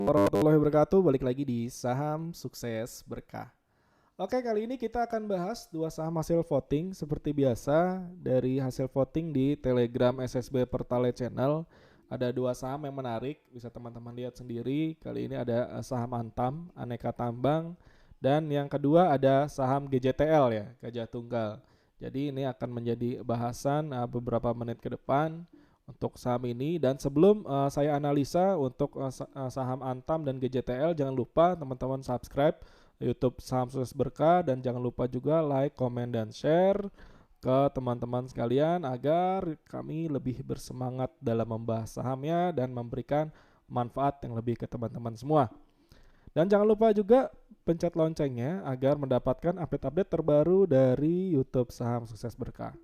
Warahmatullahi wabarakatuh. Balik lagi di Saham Sukses Berkah. Oke, kali ini kita akan bahas dua saham hasil voting seperti biasa dari hasil voting di Telegram SSB Pertalite Channel. Ada dua saham yang menarik, bisa teman-teman lihat sendiri. Kali ini ada saham Antam, Aneka Tambang, dan yang kedua ada saham GJTL ya, Gajah Tunggal. Jadi ini akan menjadi bahasan beberapa menit ke depan untuk saham ini. Dan sebelum saya analisa untuk saham Antam dan GJTL, jangan lupa teman-teman subscribe YouTube Saham Sukses Berkah dan jangan lupa juga like, komen, dan share ke teman-teman sekalian agar kami lebih bersemangat dalam membahas sahamnya dan memberikan manfaat yang lebih ke teman-teman semua. Dan jangan lupa juga pencet loncengnya agar mendapatkan update-update terbaru dari YouTube Saham Sukses Berkah.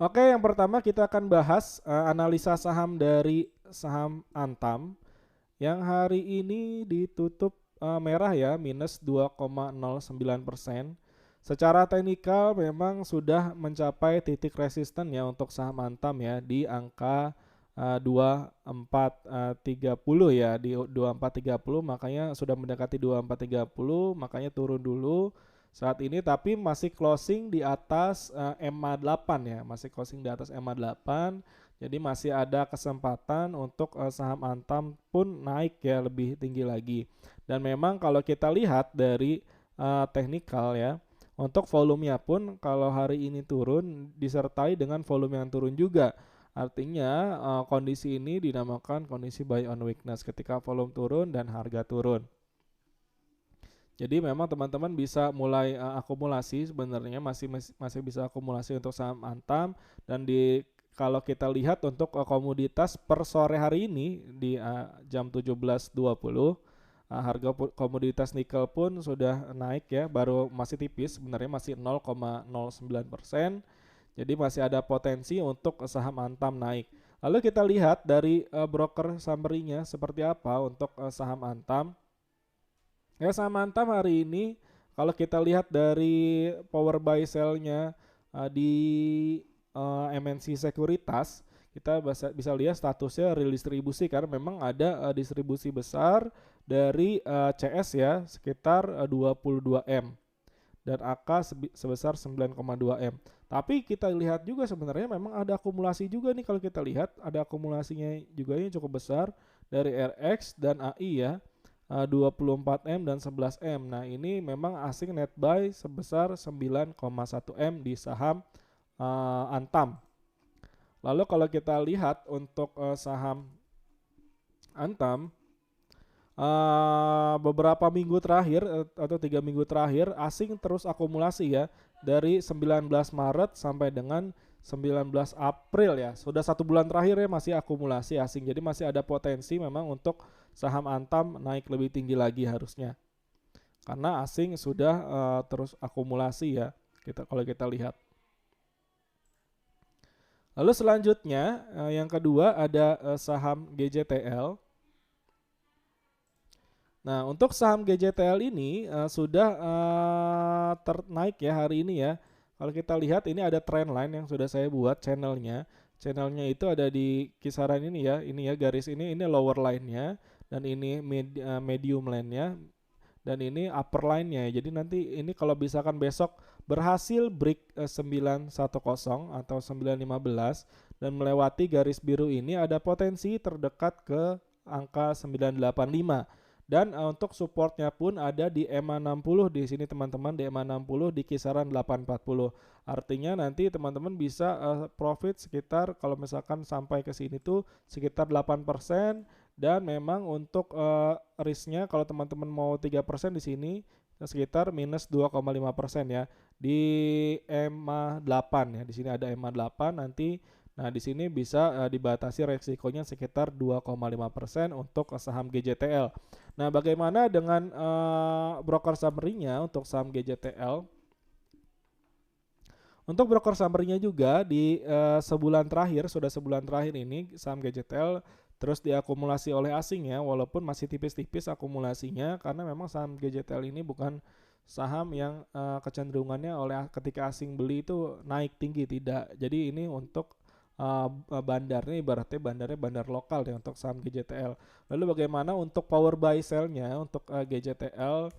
Oke, yang pertama kita akan bahas analisa saham dari saham Antam yang hari ini ditutup merah ya, minus 2,09%. Secara teknikal memang sudah mencapai titik resisten ya untuk saham Antam ya di angka 2430 ya, di 2430, makanya sudah mendekati 2430, makanya turun dulu saat ini, tapi masih closing di atas MA8 ya, masih closing di atas MA8. Jadi masih ada kesempatan untuk saham Antam pun naik ya lebih tinggi lagi. Dan memang kalau kita lihat dari teknikal ya, untuk volumenya pun kalau hari ini turun disertai dengan volume yang turun juga. Artinya kondisi ini dinamakan kondisi buy on weakness ketika volume turun dan harga turun. Jadi memang teman-teman bisa mulai akumulasi, sebenarnya masih bisa akumulasi untuk saham Antam. Dan kalau kita lihat untuk komoditas per sore hari ini di jam 17.20, harga komoditas nikel pun sudah naik ya, baru masih tipis sebenarnya, masih 0,09%. Jadi masih ada potensi untuk saham Antam naik. Lalu kita lihat dari broker summary-nya seperti apa untuk saham Antam. Ya, saham Antam hari ini kalau kita lihat dari power buy sell-nya di MNC Sekuritas, kita bisa lihat statusnya real distribusi karena memang ada distribusi besar dari CS ya, sekitar 22 M dan AK sebesar 9,2 M. Tapi kita lihat juga sebenarnya memang ada akumulasi juga nih, kalau kita lihat ada akumulasinya juga ini cukup besar dari RX dan AI ya. 24 M dan 11 M. Nah, ini memang asing net buy sebesar 9,1 M di saham Antam. Lalu kalau kita lihat untuk saham Antam, beberapa minggu terakhir atau 3 minggu terakhir asing terus akumulasi ya, dari 19 Maret sampai dengan 19 April ya, sudah 1 bulan terakhir ya masih akumulasi asing. Jadi masih ada potensi memang untuk saham Antam naik lebih tinggi lagi harusnya, karena asing sudah terus akumulasi ya, kalau kita lihat. Lalu selanjutnya yang kedua ada saham GJTL. Nah, untuk saham GJTL ini sudah ternaik ya hari ini ya. Kalau kita lihat ini ada trend line yang sudah saya buat channelnya. Channelnya itu ada di kisaran ini ya garis ini lower line-nya, dan ini medium line-nya, dan ini upper line-nya. Jadi nanti ini kalau misalkan besok berhasil break 910 atau 915 dan melewati garis biru ini, ada potensi terdekat ke angka 985. Dan untuk supportnya pun ada di EMA 60 di sini teman-teman, di EMA 60 di kisaran 840. Artinya nanti teman-teman bisa profit sekitar kalau misalkan sampai ke sini tuh sekitar 8%. Dan memang untuk risknya kalau teman-teman mau 3% di sini sekitar minus 2,5% ya di EMA 8 ya. Di sini ada EMA 8 nanti. Nah, di sini bisa dibatasi resikonya sekitar 2,5% untuk saham GJTL. Nah, bagaimana dengan broker summary-nya untuk saham GJTL? Untuk broker summary-nya juga di sebulan terakhir, sudah sebulan terakhir ini saham GJTL terus diakumulasi oleh asing ya, walaupun masih tipis-tipis akumulasinya, karena memang saham GJTL ini bukan saham yang kecenderungannya oleh ketika asing beli itu naik tinggi, tidak. Jadi ini untuk bandarnya, ibaratnya bandarnya bandar lokal ya untuk saham GJTL. Lalu bagaimana untuk power buy sell-nya untuk GJTL?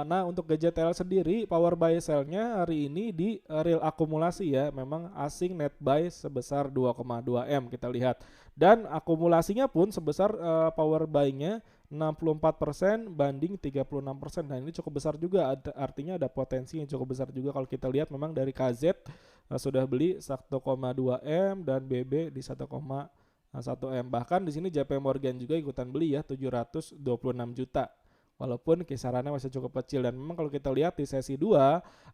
Nah, untuk GJTL sendiri power buy sell-nya hari ini di real akumulasi ya. Memang asing net buy sebesar 2,2 M kita lihat. Dan akumulasinya pun sebesar power buy-nya 64% banding 36%. Nah, ini cukup besar juga, artinya ada potensi yang cukup besar juga kalau kita lihat memang dari KZ sudah beli 1,2 M dan BB di 1,1 M. Bahkan di sini JP Morgan juga ikutan beli ya 726 juta. Walaupun kisarannya masih cukup kecil, dan memang kalau kita lihat di sesi 2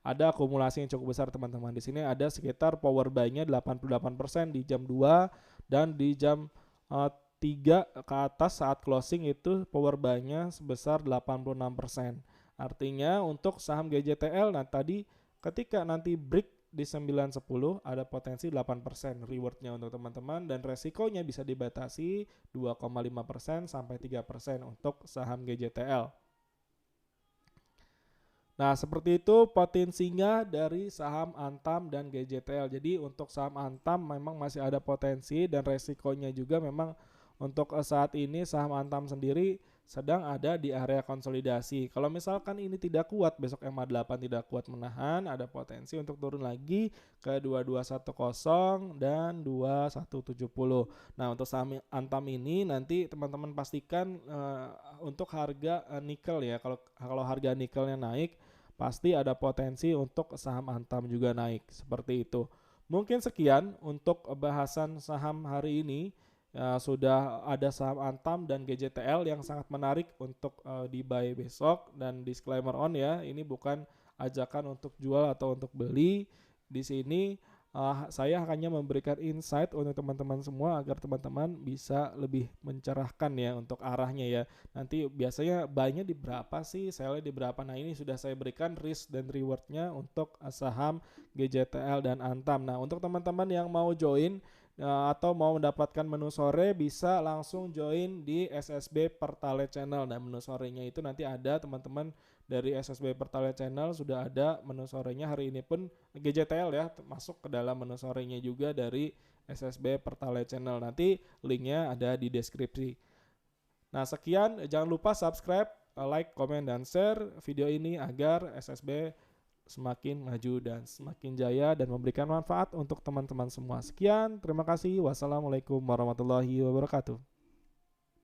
ada akumulasi yang cukup besar teman-teman. Di sini ada sekitar power buy-nya 88% di jam 2 dan di jam 3 ke atas saat closing itu power buy-nya sebesar 86%. Artinya untuk saham GJTL, nah tadi ketika nanti break di 910 ada potensi 8% rewardnya untuk teman-teman, dan resikonya bisa dibatasi 2,5% sampai 3% untuk saham GJTL. Nah, seperti itu potensinya dari saham Antam dan GJTL. Jadi untuk saham Antam memang masih ada potensi, dan resikonya juga memang untuk saat ini saham Antam sendiri sedang ada di area konsolidasi. Kalau misalkan ini tidak kuat, besok MA8 tidak kuat menahan, ada potensi untuk turun lagi ke 2210 dan 2170. Nah, untuk saham Antam ini nanti teman-teman pastikan untuk harga nikel ya. Kalau harga nikelnya naik, pasti ada potensi untuk saham Antam juga naik. Seperti itu. Mungkin sekian untuk bahasan saham hari ini. Sudah ada saham Antam dan GJTL yang sangat menarik untuk di buy besok, dan disclaimer on ya, ini bukan ajakan untuk jual atau untuk beli. Di sini saya hanya memberikan insight untuk teman-teman semua agar teman-teman bisa lebih mencerahkan ya untuk arahnya ya. Nanti biasanya buy-nya di berapa sih, sell-nya di berapa. Nah, ini sudah saya berikan risk dan reward-nya untuk saham GJTL dan Antam. Nah, untuk teman-teman yang mau join atau mau mendapatkan menu sore, bisa langsung join di SSB Pertale Channel. Dan menu sorenya itu nanti ada teman-teman dari SSB Pertale Channel, sudah ada menu sorenya hari ini pun GJTL ya, masuk ke dalam menu sorenya juga dari SSB Pertale Channel. Nanti linknya ada di deskripsi. Nah, sekian, jangan lupa subscribe, like, komen, dan share video ini agar SSB semakin maju dan semakin jaya dan memberikan manfaat untuk teman-teman semua. Sekian, terima kasih. Wassalamualaikum warahmatullahi wabarakatuh.